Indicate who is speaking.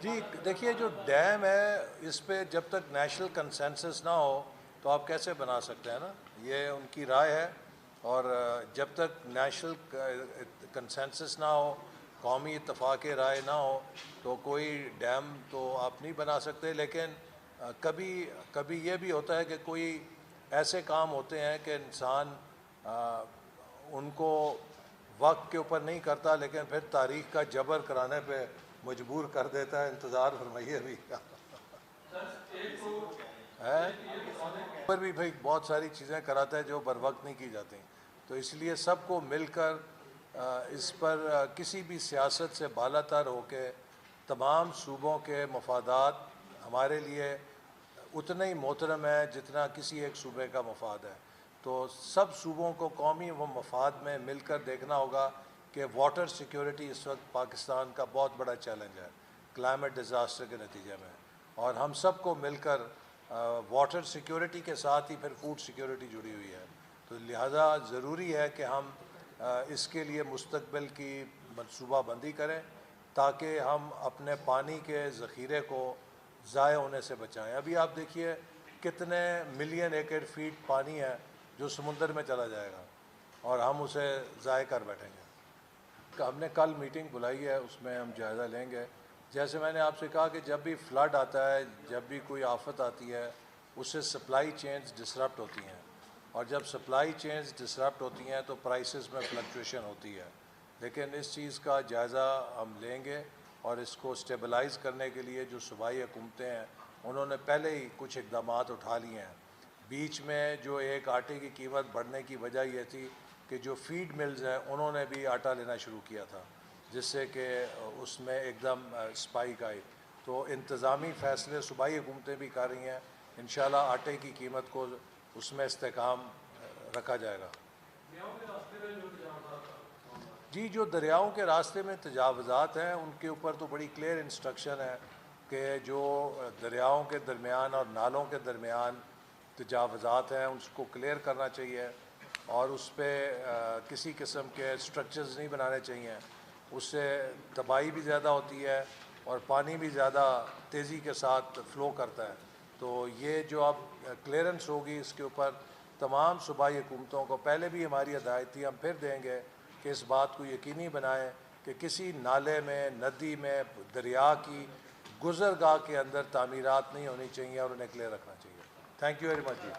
Speaker 1: جی دیکھیے، جو ڈیم ہے اس پہ جب تک نیشنل کنسنسس نہ ہو تو آپ کیسے بنا سکتے ہیں نا، یہ ان کی رائے ہے، اور جب تک نیشنل کنسنسس نہ ہو، قومی اتفاق رائے نہ ہو تو کوئی ڈیم تو آپ نہیں بنا سکتے۔ لیکن کبھی کبھی یہ بھی ہوتا ہے کہ کوئی ایسے کام ہوتے ہیں کہ انسان ان کو وقت کے اوپر نہیں کرتا، لیکن پھر تاریخ کا جبر کرانے پہ مجبور کر دیتا ہے۔ انتظار فرمائیے ابھی ہے پر بھی بھائی بہت ساری چیزیں کراتا ہے جو بر وقت نہیں کی جاتی، تو اس لیے سب کو مل کر اس پر کسی بھی سیاست سے بالا تر ہو کے تمام صوبوں کے مفادات ہمارے لیے اتنا ہی محترم ہے جتنا کسی ایک صوبے کا مفاد ہے۔ تو سب صوبوں کو قومی و مفاد میں مل کر دیکھنا ہوگا کہ واٹر سیکیورٹی اس وقت پاکستان کا بہت بڑا چیلنج ہے کلائمیٹ ڈیزاسٹر کے نتیجے میں، اور ہم سب کو مل کر واٹر سیکیورٹی کے ساتھ ہی پھر فوڈ سیکیورٹی جڑی ہوئی ہے، تو لہٰذا ضروری ہے کہ ہم اس کے لیے مستقبل کی منصوبہ بندی کریں تاکہ ہم اپنے پانی کے ذخیرے کو ضائع ہونے سے بچائیں۔ ابھی آپ دیکھیے کتنے ملین ایکڑ فیٹ پانی ہے جو سمندر میں چلا جائے گا اور ہم اسے ضائع کر بیٹھیں گے۔ ہم نے کل میٹنگ بلائی ہے، اس میں ہم جائزہ لیں گے۔ جیسے میں نے آپ سے کہا کہ جب بھی فلڈ آتا ہے، جب بھی کوئی آفت آتی ہے، اس سے سپلائی چینز ڈسرپٹ ہوتی ہیں، اور جب سپلائی چینز ڈسرپٹ ہوتی ہیں تو پرائسز میں فلکچویشن ہوتی ہے، لیکن اس چیز کا جائزہ ہم لیں گے، اور اس کو سٹیبلائز کرنے کے لیے جو صوبائی حکومتیں ہیں انہوں نے پہلے ہی کچھ اقدامات اٹھا لیے ہیں۔ بیچ میں جو ایک آٹے کی قیمت بڑھنے کی وجہ یہ تھی کہ جو فیڈ ملز ہیں انہوں نے بھی آٹا لینا شروع کیا تھا، جس سے کہ اس میں ایک دم اسپائک آئی، تو انتظامی فیصلے صوبائی حکومتیں بھی کر رہی ہیں۔ انشاءاللہ آٹے کی قیمت کو اس میں استحکام رکھا جائے گا۔ جی، جو دریاؤں کے راستے میں تجاوزات ہیں ان کے اوپر تو بڑی کلیئر انسٹرکشن ہے کہ جو دریاؤں کے درمیان اور نالوں کے درمیان تجاوزات ہیں اس کو کلیئر کرنا چاہیے، اور اس پہ کسی قسم کے سٹرکچرز نہیں بنانے چاہیے، اس سے تباہی بھی زیادہ ہوتی ہے اور پانی بھی زیادہ تیزی کے ساتھ فلو کرتا ہے۔ تو یہ جو اب کلیئرنس ہوگی اس کے اوپر تمام صوبائی حکومتوں کو، پہلے بھی ہماری ہدایت تھی، ہم پھر دیں گے کہ اس بات کو یقینی بنائیں کہ کسی نالے میں، ندی میں، دریا کی گزرگاہ کے اندر تعمیرات نہیں ہونی چاہیے اور انہیں کلیئر رکھنا چاہیے۔ Thank you very much G.